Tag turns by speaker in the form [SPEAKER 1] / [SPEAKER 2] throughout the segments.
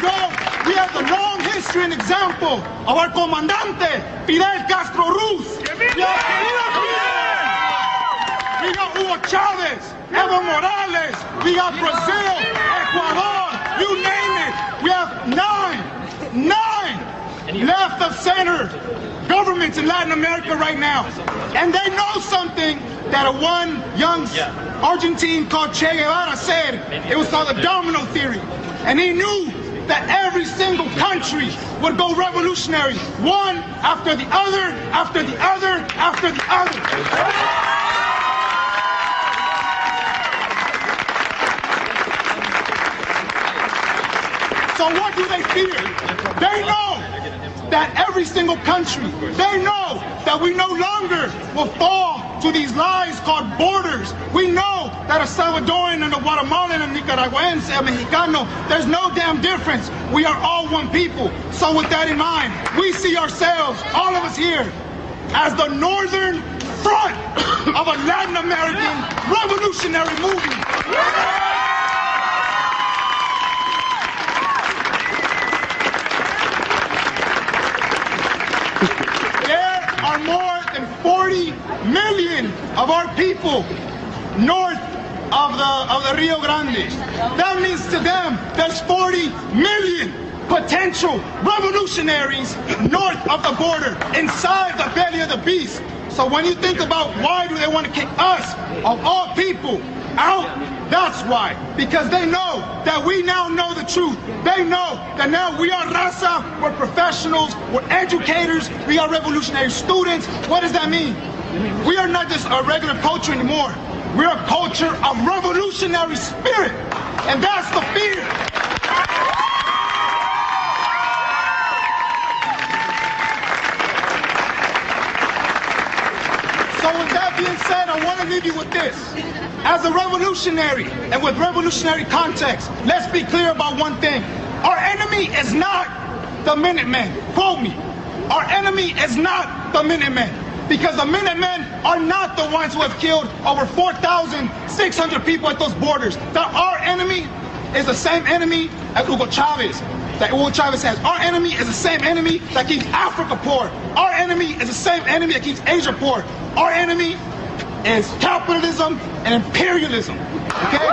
[SPEAKER 1] go, we have the long history and example of our comandante, Fidel Castro Ruz. We got Hugo Chavez, Evo Morales, we got Brazil, Ecuador, you name it. We have nine left of center governments in Latin America right now. And they know something that a one young Argentine called Che Guevara said. It was called the domino theory. And he knew that every single country would go revolutionary, one after the other, after the other, after the other. So what do they fear? They know that every single country, they know that we no longer will fall to these lies called borders. We know that a Salvadoran and a Guatemalan and Nicaraguense and Mexicano, there's no damn difference. We are all one people. So with that in mind, we see ourselves, all of us here, as the northern front of a Latin American revolutionary movement. More than 40 million of our people north of the Rio Grande. That means to them there's 40 million potential revolutionaries north of the border, inside the belly of the beast. So when you think about why do they want to kick us, of all people, out, that's why. Because they know that we now know the truth. They know that now we are raza, we're professionals, we're educators, we are revolutionary students. What does that mean? We are not just a regular culture anymore. We're a culture of revolutionary spirit. And that's the fear. So with that being said, I want to leave you with this. As a revolutionary, and with revolutionary context, let's be clear about one thing. Our enemy is not the Minutemen. Quote me. Our enemy is not the Minutemen. Because the Minutemen are not the ones who have killed over 4,600 people at those borders. That our enemy is the same enemy as Hugo Chavez. That Hugo Chavez has. Our enemy is the same enemy that keeps Africa poor. Our enemy is the same enemy that keeps Asia poor. Our enemy is capitalism and imperialism. Okay?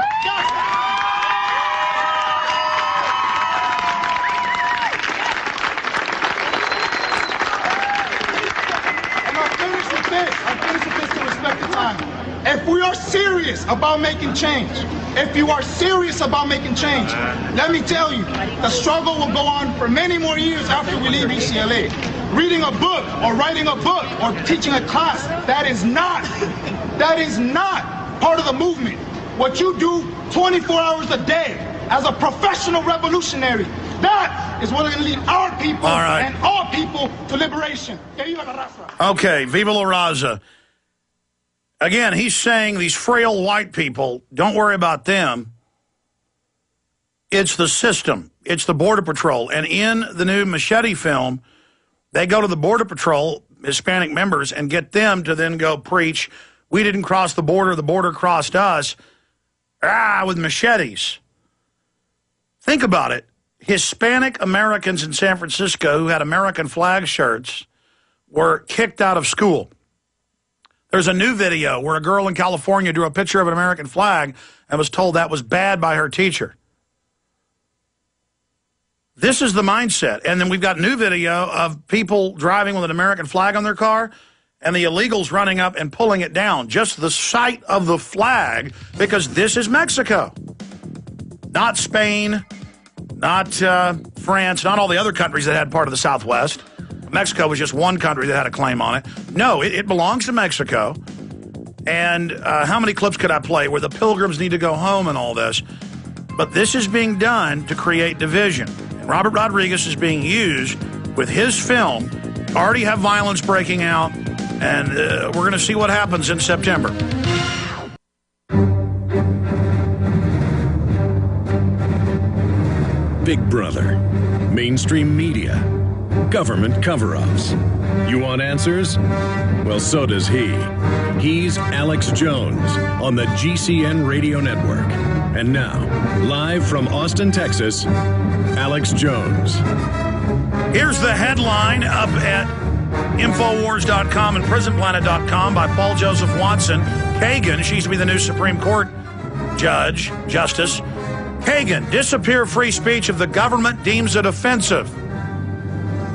[SPEAKER 1] And I'll finish with this to respect the time. If we are serious about making change, if you are serious about making change, let me tell you, the struggle will go on for many more years after we leave UCLA. Reading a book or writing a book or teaching a class, that is not part of the movement. What you do 24 hours a day as a professional revolutionary, that is what is going to lead our people and all people to liberation.
[SPEAKER 2] Okay, Viva la Raza. Again, he's saying these frail white people, don't worry about them. It's the system. It's the Border Patrol. And in the new Machete film, they go to the Border Patrol, Hispanic members, and get them to then go preach, we didn't cross the border crossed us, with machetes. Think about it. Hispanic Americans in San Francisco who had American flag shirts were kicked out of school. There's a new video where a girl in California drew a picture of an American flag and was told that was bad by her teacher. This is the mindset. And then we've got new video of people driving with an American flag on their car and the illegals running up and pulling it down. Just the sight of the flag, because this is Mexico. Not Spain, not France, not all the other countries that had part of the Southwest. Mexico was just one country that had a claim on it. No, it belongs to Mexico. And how many clips could I play where the pilgrims need to go home and all this? But this is being done to create division. And Robert Rodriguez is being used with his film. Already have violence breaking out, and we're going to see what happens in September.
[SPEAKER 3] Big Brother, mainstream media, government cover-ups. You want answers? Well, so does he. He's Alex Jones on the GCN Radio Network. And now, live from Austin, Texas, Alex Jones.
[SPEAKER 2] Here's the headline up at Infowars.com and PrisonPlanet.com by Paul Joseph Watson. Kagan, she's to be the new Supreme Court Justice. Kagan, disappear free speech if the government deems it offensive.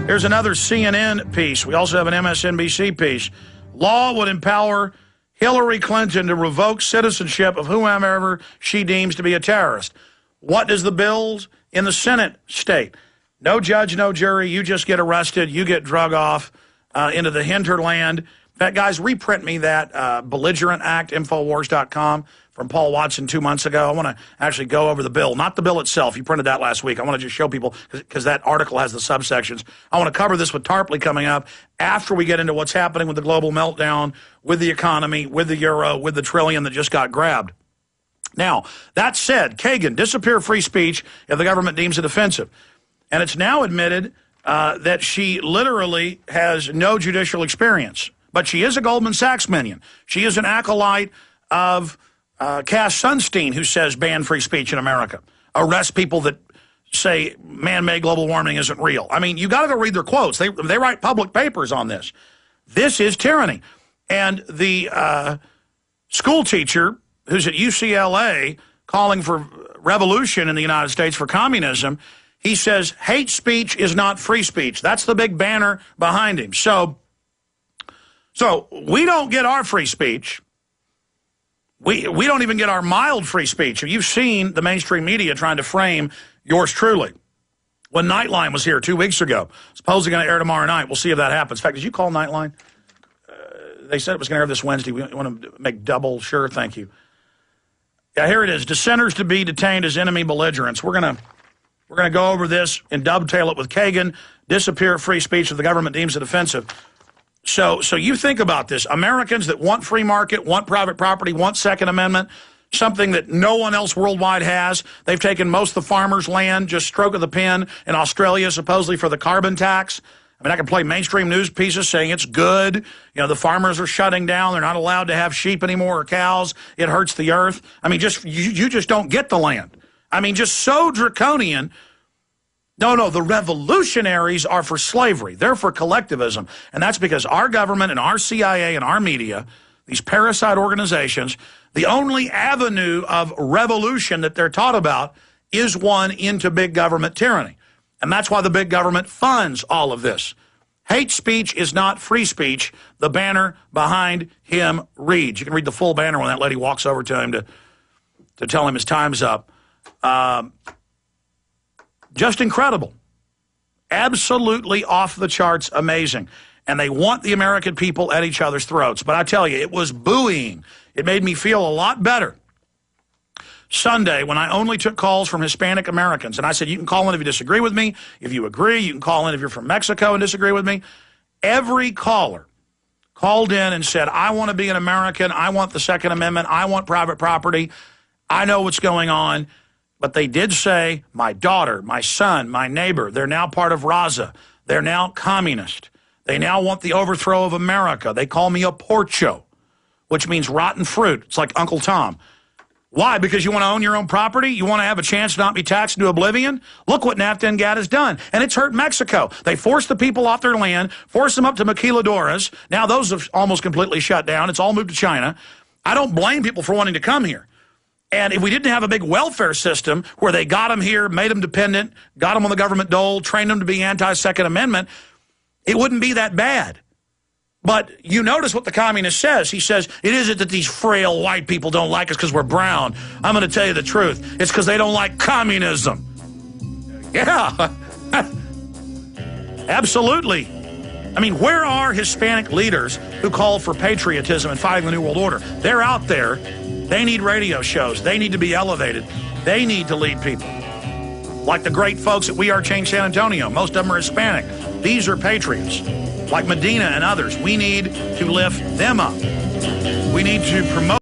[SPEAKER 2] Here's another CNN piece. We also have an MSNBC piece. Law would empower Hillary Clinton to revoke citizenship of whomever she deems to be a terrorist. What does the bills in the Senate state? No judge, no jury. You just get arrested. You get drug off into the hinterland. In fact, guys, reprint me that Belligerent Act, Infowars.com, from Paul Watson 2 months ago. I want to actually go over the bill, not the bill itself. You printed that last week. I want to just show people, because that article has the subsections. I want to cover this with Tarpley coming up after we get into what's happening with the global meltdown, with the economy, with the euro, with the trillion that just got grabbed. Now, that said, Kagan, disappear free speech if the government deems it offensive. And it's now admitted that she literally has no judicial experience. But she is a Goldman Sachs minion. She is an acolyte of Cass Sunstein, who says ban free speech in America. Arrest people that say man-made global warming isn't real. I mean, you got to go read their quotes. They write public papers on this. This is tyranny. And the school teacher who's at UCLA calling for revolution in the United States for communism, he says hate speech is not free speech. That's the big banner behind him. So we don't get our free speech. We don't even get our mild free speech. You've seen the mainstream media trying to frame yours truly. When Nightline was here 2 weeks ago, supposedly going to air tomorrow night. We'll see if that happens. In fact, did you call Nightline? They said it was going to air this Wednesday. We want to make double sure. Thank you. Yeah, here it is. Dissenters to be detained as enemy belligerents. We're going to go over this and dovetail it with Kagan. Disappear free speech if the government deems it offensive. So you think about this. Americans that want free market, want private property, want Second Amendment, something that no one else worldwide has. They've taken most of the farmers' land, just stroke of the pen, in Australia, supposedly for the carbon tax. I mean, I can play mainstream news pieces saying it's good. You know, the farmers are shutting down. They're not allowed to have sheep anymore or cows. It hurts the earth. I mean, you just don't get the land. I mean, just so draconian. No, the revolutionaries are for slavery. They're for collectivism. And that's because our government and our CIA and our media, these parasite organizations, the only avenue of revolution that they're taught about is one into big government tyranny. And that's why the big government funds all of this. Hate speech is not free speech. The banner behind him reads. You can read the full banner when that lady walks over to him to tell him his time's up. Just incredible. Absolutely off the charts amazing. And they want the American people at each other's throats. But I tell you, it was buoying. It made me feel a lot better Sunday when I only took calls from Hispanic Americans. And I said, you can call in if you disagree with me. If you agree, you can call in if you're from Mexico and disagree with me. Every caller called in and said, I want to be an American. I want the Second Amendment. I want private property. I know what's going on. But they did say, my daughter, my son, my neighbor, they're now part of Raza. They're now communist. They now want the overthrow of America. They call me a porcho, which means rotten fruit. It's like Uncle Tom. Why? Because you want to own your own property? You want to have a chance to not be taxed into oblivion? Look what NAFTA and GATT has done. And it's hurt Mexico. They forced the people off their land, forced them up to maquiladoras. Now those have almost completely shut down. It's all moved to China. I don't blame people for wanting to come here. And if we didn't have a big welfare system where they got them here, made them dependent, got them on the government dole, trained them to be anti-Second Amendment, it wouldn't be that bad. But you notice what the communist says. He says, it isn't that these frail white people don't like us because we're brown. I'm going to tell you the truth. It's because they don't like communism. Yeah. Absolutely. I mean, where are Hispanic leaders who call for patriotism and fighting the New World Order? They're out there. They need radio shows. They need to be elevated. They need to lead people. Like the great folks at We Are Change San Antonio. Most of them are Hispanic. These are patriots. Like Medina and others. We need to lift them up. We need to promote